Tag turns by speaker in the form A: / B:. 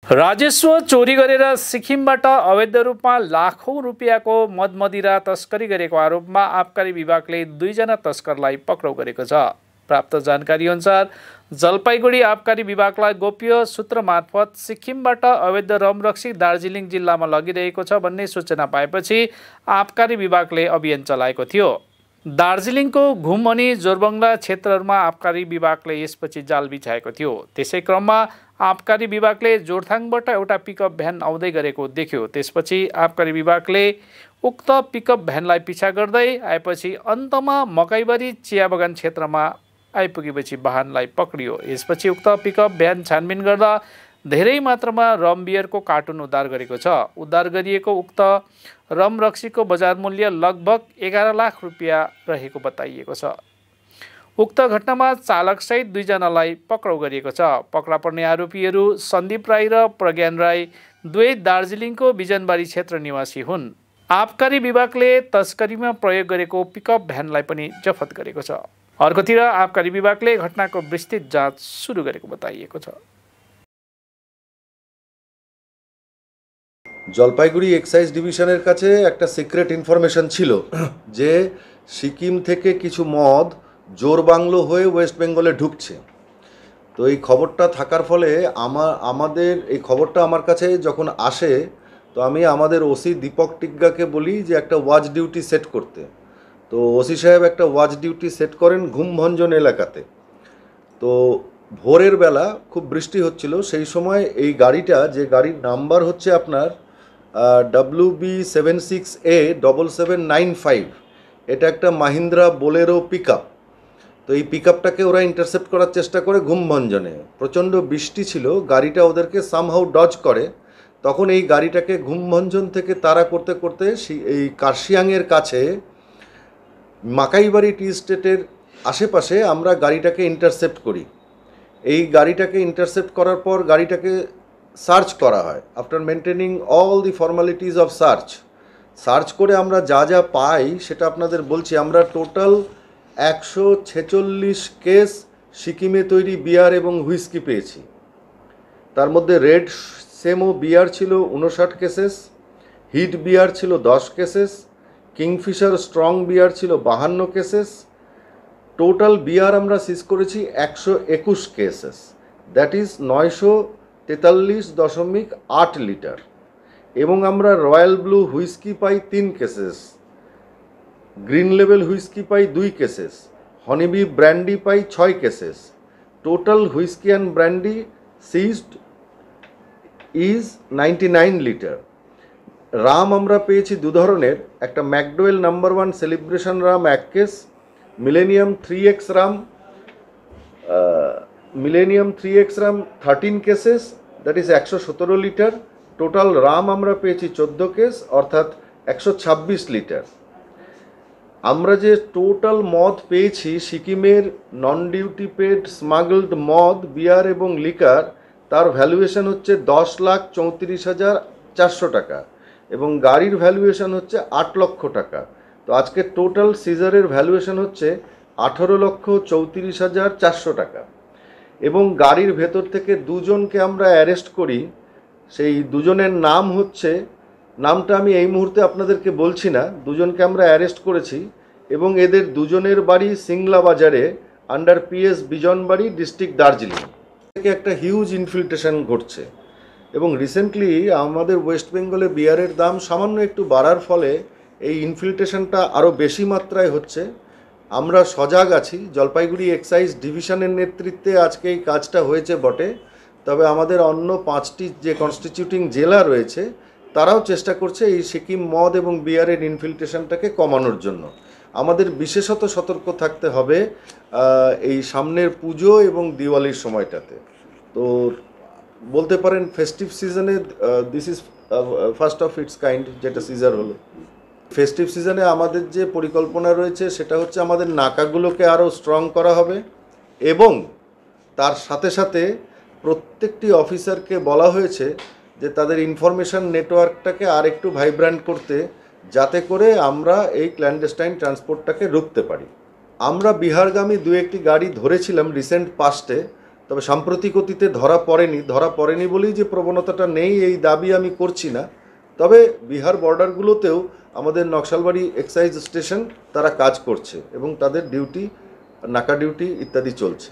A: राजेश्वर चोरी गरेर सिक्किमबाट अवैध रूपमा लाखौं रुपियाँको मदिरा तस्करी गरेको आरोपमा आबकारी विभागले 2 जना तस्करलाई पक्राउ गरेको छ। प्राप्त जानकारी अनुसार जलपाइगुडी आबकारी विभागलाई गोप्य सूत्र मार्फत सिक्किमबाट अवैध रमरक्सी दार्जिलिङ जिल्लामा लगिरहेको छ भन्ने सूचना पाएपछि आबकारी विभागले अभियान चलाएको थियो। दार्जिलिङको घुम अनि जोरबङ्गला क्षेत्रहरूमा आबकारी विभागले यसपछि जाल बिछाएको थियो। त्यसै क्रममा आबकारी विभागले जोरथाङबाट एउटा पिकअप भ्यान आउँदै गरेको देख्यो। त्यसपछि आबकारी विभागले उक्त पिकअप भ्यानलाई पिछा गर्दै आएपछि अन्तमा मकैबारी चिया बगान क्षेत्रमा आइपुगेपछि वाहनलाई पक्रियो। यसपछि उक्त पिकअप भ्यान छानबिन गर्दा धेरै मात्रामा रम बियरको कार्टुन उद्धार गरेको छ। उद्धार गरिएको उक्त रम रक्सीको बजार मूल्य लगभग 11 लाख रुपियाँ रहेको बताइएको छ। उक्त घटनामा चालकसहित 2 जनालाई पक्राउ गरिएको छ। पक्रा पर्ने आरोपीहरू सन्दीप राई र प्रज्ञान राई दुवै दार्जिलिङको बिजनबारी क्षेत्र निवासी हुन्। आबकारी विभागले तस्करीमा प्रयोग गरेको पिकअप भ्यानलाई पनि जफत गरेको छ। अर्कोतिर आबकारी विभागले घटनाको विस्तृत जाँच सुरु गरेको बताइएको छ।
B: জলপাইগুড়ি এক্সাইজ ডিভিশনের কাছে একটা সিক্রেট ইনফরমেশন ছিল যে সিকিম থেকে কিছু মদ জোরবাংলো হয়ে ওয়েস্ট বেঙ্গলে ঢুকছে। তো এই খবরটা থাকার ফলে আমাদের এই খবরটা আমার কাছে যখন আসে তো আমি আমাদের ওসি দীপক টিগ্গাকে বলি যে একটা ওয়াচ ডিউটি সেট করতে। তো ওসি সাহেব একটা ওয়াচ ডিউটি সেট করেন ঘুমভঞ্জন এলাকাতে। তো ভোরের বেলা খুব বৃষ্টি হচ্ছিল, সেই সময় এই গাড়িটা, যে গাড়ির নাম্বার হচ্ছে আপনার WB76A7795, এটা একটা মাহিন্দ্রা বোলেরো পিকআপ। তো এই পিকআপটাকে ওরা ইন্টারসেপ্ট করার চেষ্টা করে ঘুমভঞ্জনে। প্রচণ্ড বৃষ্টি ছিল, গাড়িটা ওদেরকে সামহাউ ডজ করে। তখন এই গাড়িটাকে ঘুমভঞ্জন থেকে তাড়া করতে করতে এই কার্শিয়াংয়ের কাছে মাকাইবাড়ি টি স্টেটের আশেপাশে আমরা গাড়িটাকে ইন্টারসেপ্ট করি। এই গাড়িটাকে ইন্টারসেপ্ট করার পর গাড়িটাকে সার্চ করা হয়। After maintaining all the formalities of search করে আমরা যা যা পাই সেটা আপনাদের বলছি। আমরা টোটাল 146 কেস সিকিমে তৈরি বিয়ার এবং হুইস্কি পেয়েছি। তার মধ্যে রেড সেমো বিয়ার ছিল 59 কেসেস, হিট বিয়ার ছিল 10 কেসেস, কিংফিশার স্ট্রং বিয়ার ছিল 52 কেসেস। টোটাল বিয়ার আমরা সিজ করেছি 121 কেসেস, দ্যাট ইজ 943.8 লিটার। এবং আমরা রয়্যাল ব্লু হুইস্কি পাই 3 কেসেস, গ্রিন লেভেল হুইস্কি পাই 2 কেসেস, হনিবি ব্র্যান্ডি পাই 6 cases. Total whisky and brandy seized is 99 litre. Rum আমরা পেয়েছি 2 ধরনের, একটা McDowell number 1 celebration rum 1 case, millennium 3X rum 13 cases, that is 117 litre. Total rum আমরা পেয়েছি 14 case, অর্থাৎ 126 litre. আমরা যে টোটাল মদ পেয়েছি সিকিমের নন ডিউটি পেড স্মাগলড মদ, বিয়ার এবং লিকার, তার ভ্যালুয়েশন হচ্ছে 10,34,400 টাকা এবং গাড়ির ভ্যালুয়েশন হচ্ছে 8 লক্ষ টাকা। তো আজকে টোটাল সিজারের ভ্যালুয়েশন হচ্ছে 18,34,400 টাকা। এবং গাড়ির ভেতর থেকে 2 জনকে আমরা অ্যারেস্ট করি। সেই 2 জনের নাম হচ্ছে, নামটা আমি এই মুহূর্তে আপনাদেরকে বলছি না, 2 জনকে আমরা অ্যারেস্ট করেছি এবং এদের 2 জনের বাড়ি সিংলা বাজারে, under PS Bijanbari, district Darjeeling. থেকে একটা হিউজ ইনফিল্ট্রেশন ঘটছে এবং রিসেন্টলি আমাদের ওয়েস্ট বেঙ্গলে বিয়ারের দাম সামান্য একটু বাড়ার ফলে এই ইনফিল্ট্রেশনটা আরও বেশি মাত্রায় হচ্ছে। আমরা সজাগ আছি। জলপাইগুড়ি এক্সাইজ ডিভিশনের নেতৃত্বে আজকে এই কাজটা হয়েছে বটে, তবে আমাদের অন্য 5টি যে কনস্টিটিউটিং জেলা রয়েছে তারাও চেষ্টা করছে এই সিকিম মদ এবং বিয়ারের ইনফিল্ট্রেশনটাকে কমানোর জন্য। আমাদের বিশেষত সতর্ক থাকতে হবে এই সামনের পুজো এবং দিওয়ালির সময়টাতে। তো বলতে পারেন ফেস্টিভ সিজনে this is first of its kind যেটা সিজার হলো। ফেস্টিভ সিজনে আমাদের যে পরিকল্পনা রয়েছে সেটা হচ্ছে আমাদের নাকাগুলোকে আরও স্ট্রং করা হবে এবং তার সাথে সাথে প্রত্যেকটি অফিসারকে বলা হয়েছে যে তাদের ইনফরমেশন নেটওয়ার্কটাকে আর একটু ভাইব্র্যান্ট করতে, যাতে করে আমরা এই ক্ল্যান্ডেস্টাইন ট্রান্সপোর্টটাকে রুখতে পারি। আমরা বিহারগামী 2-1টি গাড়ি ধরেছিলাম রিসেন্ট পাস্টে। তবে সাম্প্রতিক অতীতে ধরা পড়েনি বলেই যে প্রবণতাটা নেই এই দাবি আমি করছি না। তবে বিহার বর্ডারগুলোতেও আমাদের নকশালবাড়ি এক্সাইজ স্টেশন তারা কাজ করছে এবং তাদের ডিউটি, নাকা ডিউটি ইত্যাদি চলছে।